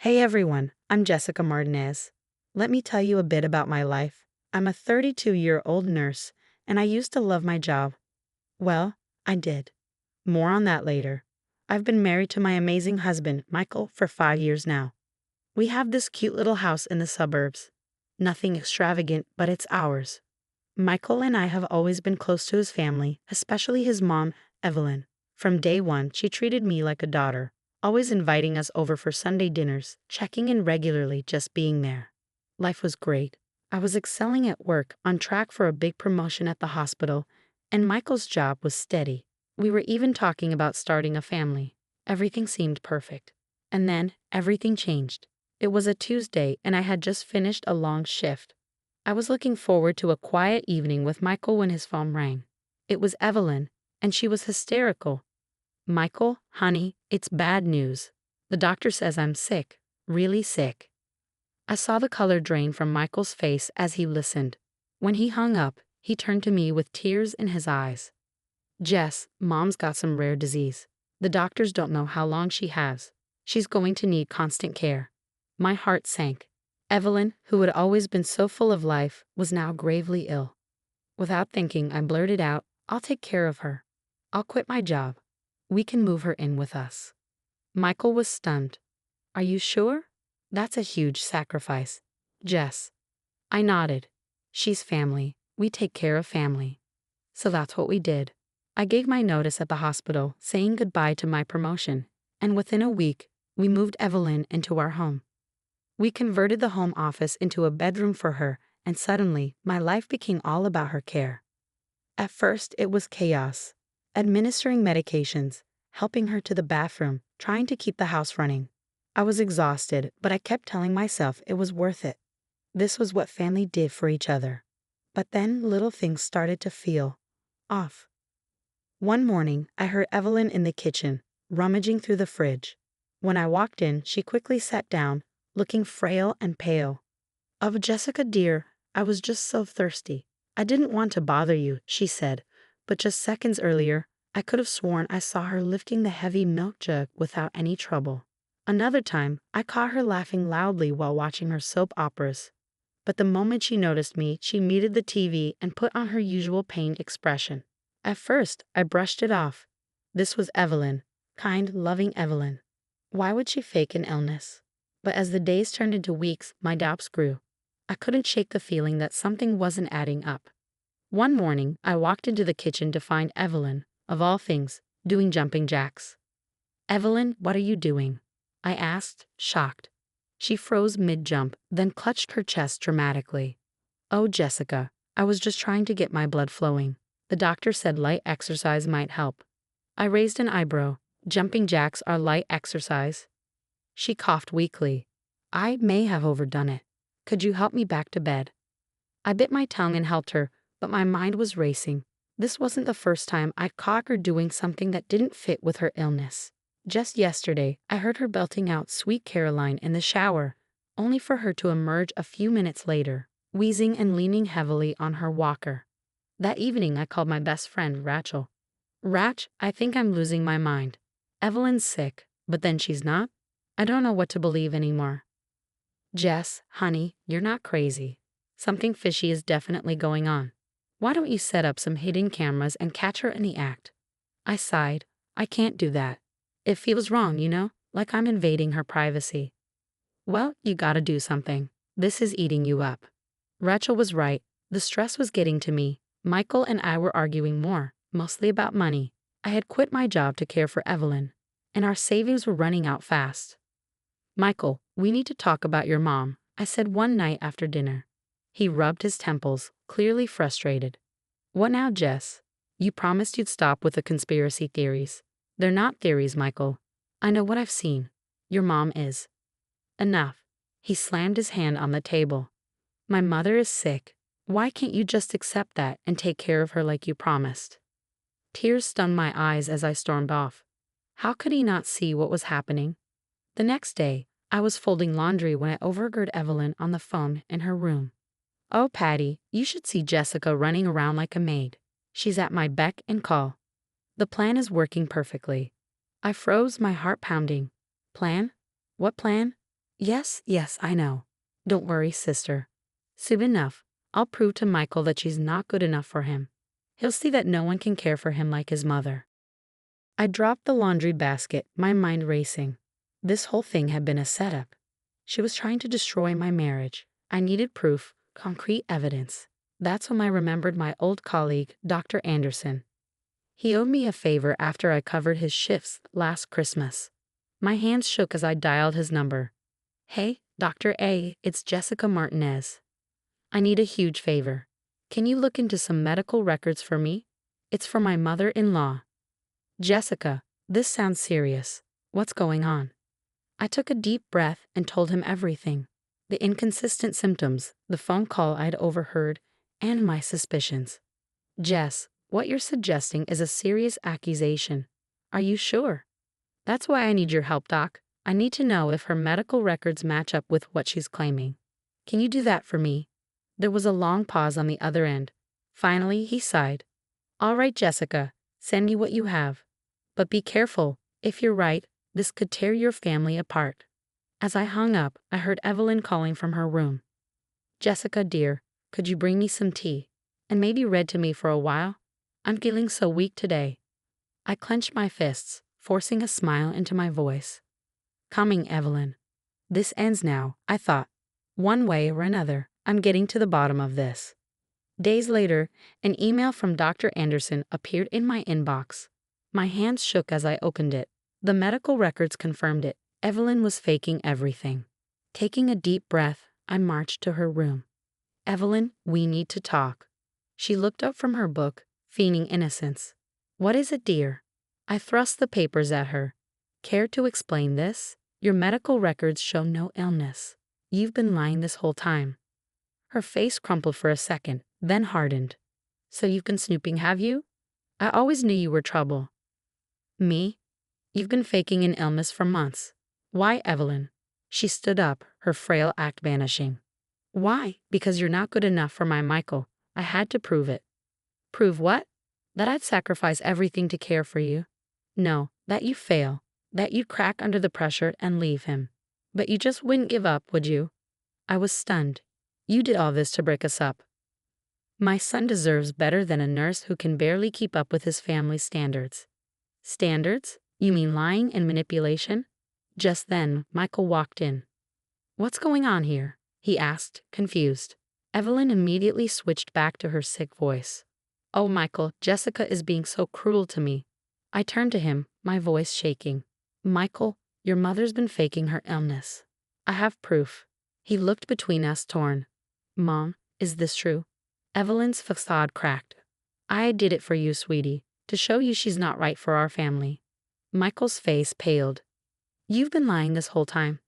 Hey everyone, I'm Jessica Martinez. Let me tell you a bit about my life. I'm a 32-year-old nurse, and I used to love my job. Well, I did. More on that later. I've been married to my amazing husband, Michael, for 5 years now. We have this cute little house in the suburbs. Nothing extravagant, but it's ours. Michael and I have always been close to his family, especially his mom, Evelyn. From day one, she treated me like a daughter, always inviting us over for Sunday dinners, checking in regularly, just being there. Life was great. I was excelling at work, on track for a big promotion at the hospital, and Michael's job was steady. We were even talking about starting a family. Everything seemed perfect. And then, everything changed. It was a Tuesday, and I had just finished a long shift. I was looking forward to a quiet evening with Michael when his phone rang. It was Evelyn, and she was hysterical. "Michael, honey, it's bad news. The doctor says I'm sick, really sick." I saw the color drain from Michael's face as he listened. When he hung up, he turned to me with tears in his eyes. "Jess, Mom's got some rare disease. The doctors don't know how long she has. She's going to need constant care." My heart sank. Evelyn, who had always been so full of life, was now gravely ill. Without thinking, I blurted out, "I'll take care of her. I'll quit my job. We can move her in with us." Michael was stunned. "Are you sure? That's a huge sacrifice." "Jess." I nodded. "She's family. We take care of family." So that's what we did. I gave my notice at the hospital, saying goodbye to my promotion, and within a week, we moved Evelyn into our home. We converted the home office into a bedroom for her, and suddenly, my life became all about her care. At first, it was chaos. Administering medications, helping her to the bathroom, trying to keep the house running. I was exhausted, but I kept telling myself it was worth it. This was what family did for each other. But then little things started to feel off. One morning, I heard Evelyn in the kitchen, rummaging through the fridge. When I walked in, she quickly sat down, looking frail and pale. "Oh, Jessica dear, I was just so thirsty. I didn't want to bother you," she said, but just seconds earlier, I could have sworn I saw her lifting the heavy milk jug without any trouble. Another time, I caught her laughing loudly while watching her soap operas. But the moment she noticed me, she muted the TV and put on her usual pained expression. At first, I brushed it off. This was Evelyn, kind, loving Evelyn. Why would she fake an illness? But as the days turned into weeks, my doubts grew. I couldn't shake the feeling that something wasn't adding up. One morning, I walked into the kitchen to find Evelyn, of all things, doing jumping jacks. "Evelyn, what are you doing?" I asked, shocked. She froze mid-jump, then clutched her chest dramatically. "Oh, Jessica, I was just trying to get my blood flowing. The doctor said light exercise might help." I raised an eyebrow. "Jumping jacks are light exercise?" She coughed weakly. "I may have overdone it. Could you help me back to bed?" I bit my tongue and helped her, but my mind was racing. This wasn't the first time I'd caught her doing something that didn't fit with her illness. Just yesterday, I heard her belting out Sweet Caroline in the shower, only for her to emerge a few minutes later, wheezing and leaning heavily on her walker. That evening, I called my best friend, Rachel. "Rach, I think I'm losing my mind. Evelyn's sick, but then she's not. I don't know what to believe anymore." "Jess, honey, you're not crazy. Something fishy is definitely going on. Why don't you set up some hidden cameras and catch her in the act?" I sighed. "I can't do that. It feels wrong, like I'm invading her privacy." "Well, you gotta do something. This is eating you up." Rachel was right. The stress was getting to me. Michael and I were arguing more, mostly about money. I had quit my job to care for Evelyn, and our savings were running out fast. "Michael, we need to talk about your mom," I said one night after dinner. He rubbed his temples, clearly frustrated. "What now, Jess? You promised you'd stop with the conspiracy theories." "They're not theories, Michael. I know what I've seen. Your mom is." "Enough." He slammed his hand on the table. "My mother is sick. Why can't you just accept that and take care of her like you promised?" Tears stung my eyes as I stormed off. How could he not see what was happening? The next day, I was folding laundry when I overheard Evelyn on the phone in her room. "Oh, Patty, you should see Jessica running around like a maid. She's at my beck and call. The plan is working perfectly." I froze, my heart pounding. "Plan? What plan?" Yes, yes, I know. Don't worry, sister. Soon enough, I'll prove to Michael that she's not good enough for him. He'll see that no one can care for him like his mother. I dropped the laundry basket, my mind racing. This whole thing had been a setup. She was trying to destroy my marriage. I needed proof, concrete evidence. That's when I remembered my old colleague, Dr. Anderson. He owed me a favor after I covered his shifts last Christmas. My hands shook as I dialed his number. Hey, Dr. A, it's Jessica Martinez. I need a huge favor. Can you look into some medical records for me? It's for my mother-in-law. Jessica, this sounds serious. What's going on? I took a deep breath and told him everything. The inconsistent symptoms, the phone call I'd overheard, and my suspicions. Jess, what you're suggesting is a serious accusation. Are you sure? That's why I need your help, Doc. I need to know if her medical records match up with what she's claiming. Can you do that for me? There was a long pause on the other end. Finally, he sighed. All right, Jessica, send me what you have. But be careful. If you're right, this could tear your family apart. As I hung up, I heard Evelyn calling from her room. Jessica, dear, could you bring me some tea? And maybe read to me for a while? I'm feeling so weak today. I clenched my fists, forcing a smile into my voice. Coming, Evelyn. This ends now, I thought. One way or another, I'm getting to the bottom of this. Days later, an email from Dr. Anderson appeared in my inbox. My hands shook as I opened it. The medical records confirmed it. Evelyn was faking everything. Taking a deep breath, I marched to her room. Evelyn, we need to talk. She looked up from her book, feigning innocence. What is it, dear? I thrust the papers at her. Care to explain this? Your medical records show no illness. You've been lying this whole time. Her face crumpled for a second, then hardened. So you've been snooping, have you? I always knew you were trouble. Me? You've been faking an illness for months. Why, Evelyn? She stood up, her frail act vanishing. Why? Because you're not good enough for my Michael. I had to prove it. Prove what? That I'd sacrifice everything to care for you. No, that you fail. That you'd crack under the pressure and leave him. But you just wouldn't give up, would you? I was stunned. You did all this to break us up. My son deserves better than a nurse who can barely keep up with his family's standards. Standards? You mean lying and manipulation? Just then, Michael walked in. What's going on here? He asked, confused. Evelyn immediately switched back to her sick voice. Oh, Michael, Jessica is being so cruel to me. I turned to him, my voice shaking. Michael, your mother's been faking her illness. I have proof. He looked between us, torn. Mom, is this true? Evelyn's facade cracked. I did it for you, sweetie, to show you she's not right for our family. Michael's face paled. You've been lying this whole time.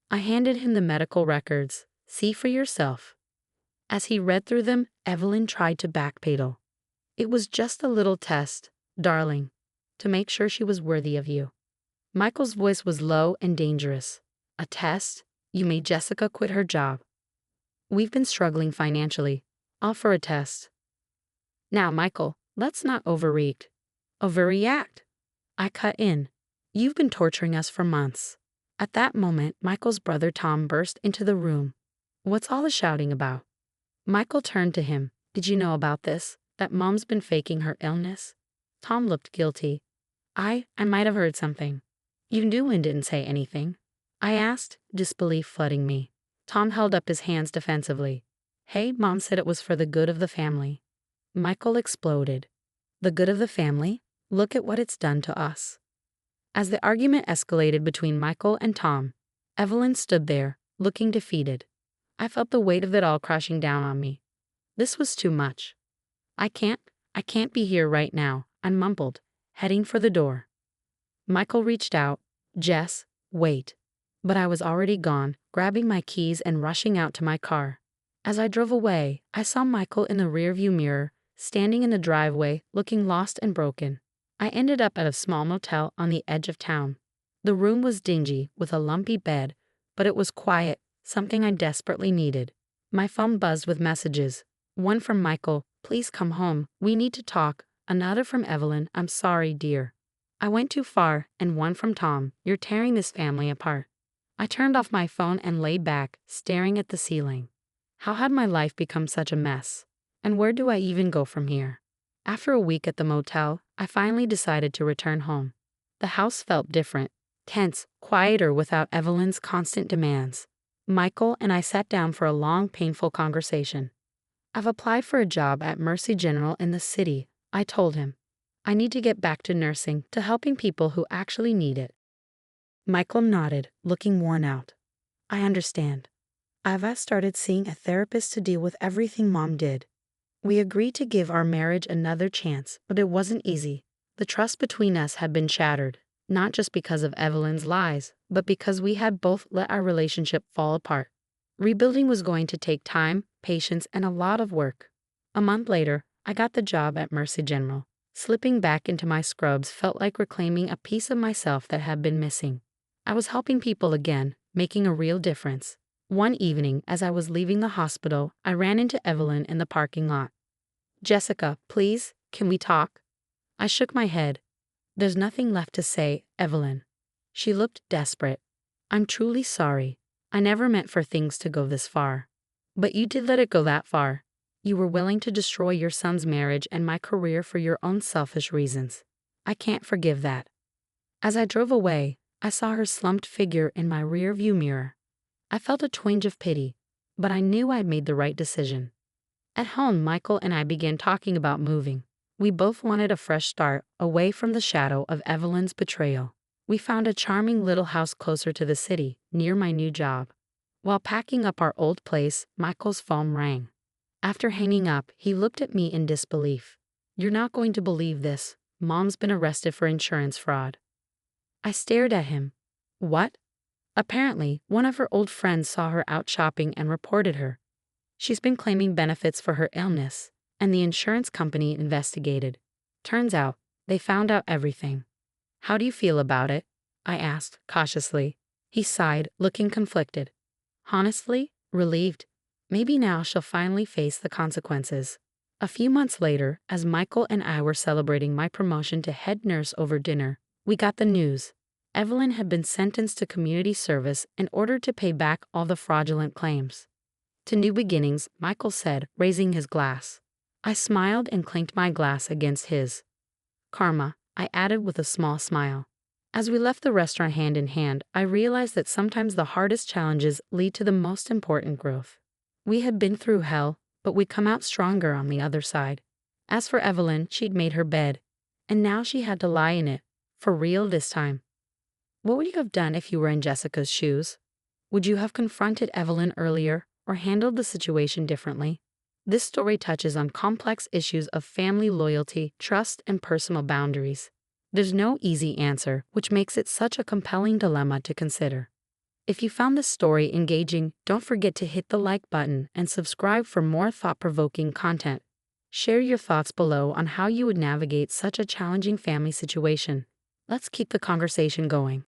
I handed him the medical records. See for yourself. As he read through them, Evelyn tried to backpedal. It was just a little test, darling, to make sure she was worthy of you. Michael's voice was low and dangerous. A test? You made Jessica quit her job. We've been struggling financially. Offer a test. Now, Michael, let's not overreact. Overreact. I cut in. You've been torturing us for months. At that moment, Michael's brother Tom burst into the room. What's all the shouting about? Michael turned to him. Did you know about this? That Mom's been faking her illness? Tom looked guilty. I might have heard something. You knew and didn't say anything. I asked, disbelief flooding me. Tom held up his hands defensively. Hey, Mom said it was for the good of the family. Michael exploded. The good of the family? Look at what it's done to us. As the argument escalated between Michael and Tom, Evelyn stood there, looking defeated. I felt the weight of it all crashing down on me. This was too much. I can't be here right now, I mumbled, heading for the door. Michael reached out. Jess, wait. But I was already gone, grabbing my keys and rushing out to my car. As I drove away, I saw Michael in the rearview mirror, standing in the driveway, looking lost and broken. I ended up at a small motel on the edge of town. The room was dingy, with a lumpy bed, but it was quiet, something I desperately needed. My phone buzzed with messages. One from Michael, please come home, we need to talk. Another from Evelyn, I'm sorry, dear. I went too far, and one from Tom, you're tearing this family apart. I turned off my phone and lay back, staring at the ceiling. How had my life become such a mess? And where do I even go from here? After a week at the motel, I finally decided to return home. The house felt different, tense, quieter without Evelyn's constant demands. Michael and I sat down for a long, painful conversation. I've applied for a job at Mercy General in the city, I told him. I need to get back to nursing, to helping people who actually need it. Michael nodded, looking worn out. I understand. I've started seeing a therapist to deal with everything Mom did. We agreed to give our marriage another chance, but it wasn't easy. The trust between us had been shattered, not just because of Evelyn's lies, but because we had both let our relationship fall apart. Rebuilding was going to take time, patience, and a lot of work. A month later, I got the job at Mercy General. Slipping back into my scrubs felt like reclaiming a piece of myself that had been missing. I was helping people again, making a real difference. One evening, as I was leaving the hospital, I ran into Evelyn in the parking lot. Jessica, please, can we talk? I shook my head. There's nothing left to say, Evelyn. She looked desperate. I'm truly sorry. I never meant for things to go this far. But you did let it go that far. You were willing to destroy your son's marriage and my career for your own selfish reasons. I can't forgive that. As I drove away, I saw her slumped figure in my rear-view mirror. I felt a twinge of pity, but I knew I'd made the right decision. At home, Michael and I began talking about moving. We both wanted a fresh start, away from the shadow of Evelyn's betrayal. We found a charming little house closer to the city, near my new job. While packing up our old place, Michael's phone rang. After hanging up, he looked at me in disbelief. You're not going to believe this. Mom's been arrested for insurance fraud. I stared at him. What? Apparently, one of her old friends saw her out shopping and reported her. She's been claiming benefits for her illness, and the insurance company investigated. Turns out, they found out everything. How do you feel about it? I asked, cautiously. He sighed, looking conflicted. Honestly, relieved. Maybe now she'll finally face the consequences. A few months later, as Michael and I were celebrating my promotion to head nurse over dinner, we got the news. Evelyn had been sentenced to community service in order to pay back all the fraudulent claims. To new beginnings, Michael said, raising his glass. I smiled and clinked my glass against his. Karma, I added with a small smile. As we left the restaurant hand in hand, I realized that sometimes the hardest challenges lead to the most important growth. We had been through hell, but we'd come out stronger on the other side. As for Evelyn, she'd made her bed, and now she had to lie in it, for real this time. What would you have done if you were in Jessica's shoes? Would you have confronted Evelyn earlier or handled the situation differently? This story touches on complex issues of family loyalty, trust, and personal boundaries. There's no easy answer, which makes it such a compelling dilemma to consider. If you found this story engaging, don't forget to hit the like button and subscribe for more thought-provoking content. Share your thoughts below on how you would navigate such a challenging family situation. Let's keep the conversation going.